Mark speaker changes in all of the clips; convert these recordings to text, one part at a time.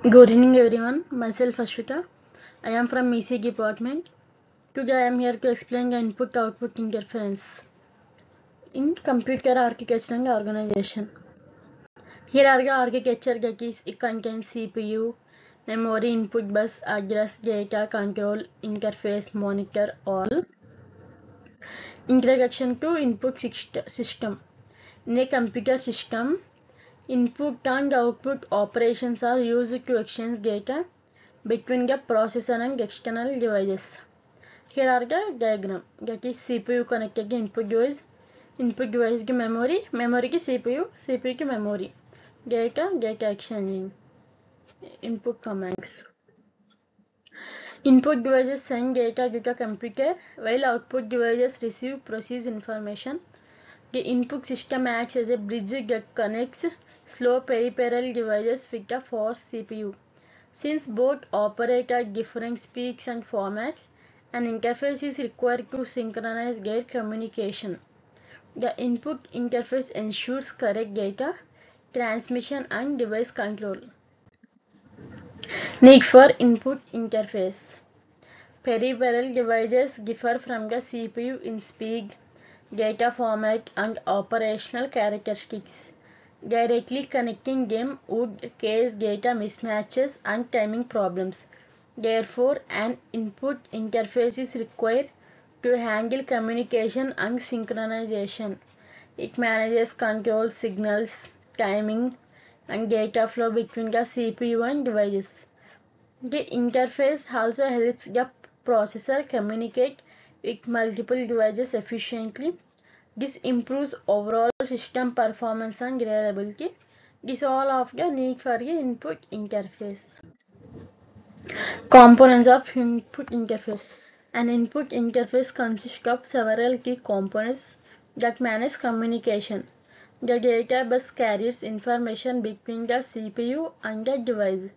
Speaker 1: Good evening everyone, myself Ashwita. I am from ECG department. Today I am here to explain the input-output interference in computer architecture and organization. Here are the architecture keys. It contains CPU, memory, input bus, address, data, control, interface, monitor, all. Introduction to input system. In a computer system, input and output operations are used to exchange data between the processor and external devices. Here are the diagram. That is CPU connected to input device की memory की CPU की memory, data exchanging, input commands. Input devices send data to the computer while output devices receive process information. The input system acts as a bridge that connects slow peripheral devices with the fast CPU. Since both operate at different speeds and formats, an interface is required to synchronize their communication. The input interface ensures correct data transmission and device control. Need for input interface. Peripheral devices differ from the CPU in speed, data format, and operational characteristics. Directly connecting them would cause data mismatches and timing problems. Therefore, an input interface is required to handle communication and synchronization. It manages control signals, timing, and data flow between the CPU and devices. The interface also helps the processor communicate with multiple devices efficiently. This improves overall system performance and reliability. This all of the need for the input interface. Components of input interface. An input interface consists of several key components that manage communication. The data bus carries information between the CPU and the device.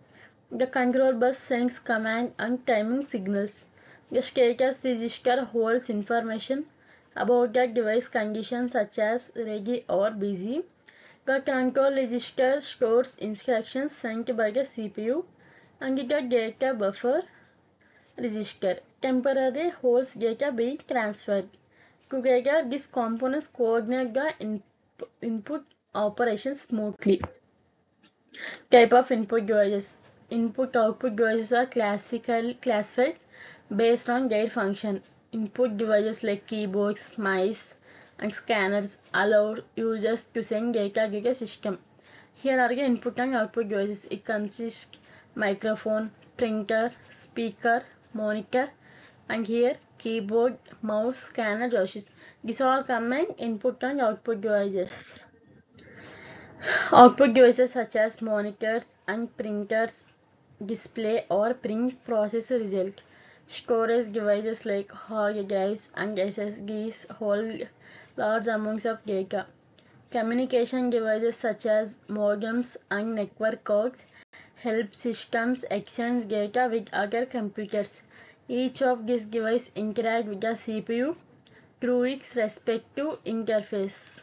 Speaker 1: The control bus sends command and timing signals. The status register holds information about the device condition such as ready or busy. The control register stores instructions sent by the CPU, and the data buffer register temporarily holds data being transferred. Together, these components coordinate the input operations smoothly. Type of input devices. Input-output devices are classified based on their function. Input devices like keyboards, mice, and scanners allow users to send data to the system. Here are the input and output devices. It consists microphone, printer, speaker, monitor, and here keyboard, mouse, scanner, joysticks. These all combine input and output devices. Output devices such as monitors and printers display or print process result. Storage devices like hard drives and SSDs hold large amounts of data. Communication devices such as modems and network cards help systems exchange data with other computers. Each of these devices interact with the CPU through its respective interface.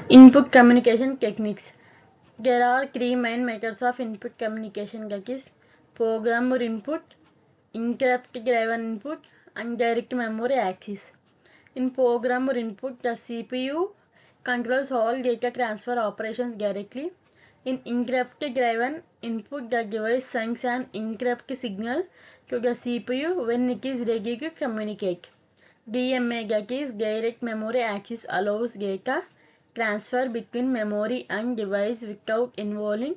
Speaker 1: Input communication techniques. There are three main methods of input communication, that is programmer input, interrupt driven input, and direct memory access. In programmer input, the CPU controls all data transfer operations directly. In interrupt driven input, the device sends an interrupt signal to the CPU when it is ready to communicate. DMA, that is direct memory access, allows data transfer between memory and device without involving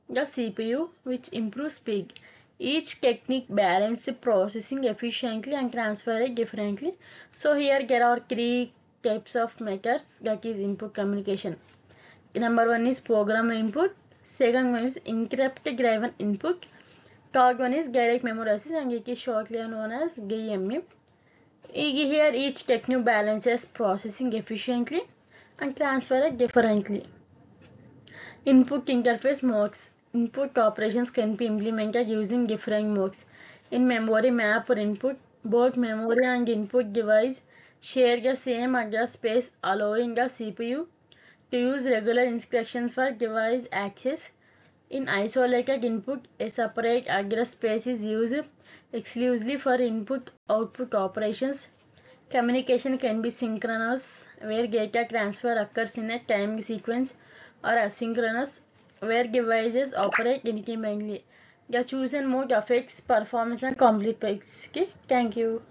Speaker 1: the CPU, which improves speed. Each technique balances processing efficiently and transfer it differently. So here there are three types of methods, that is input communication. Number one is program input, second one is interrupt driven input, third one is direct memory access, and it is shortly known as DMA. Here each technique balances processing efficiently and transfer it differently. Input interface modes. Input operations can be implemented using different modes. In memory map for input, both memory and input device share the same address space, allowing the CPU to use regular instructions for device access. In isolated input, a separate address space is used exclusively for input-output operations. Communication can be synchronous, where data transfer occurs in a time sequence, or asynchronous, where devices operate independently. The chosen mode affects performance and complexity. Thank you.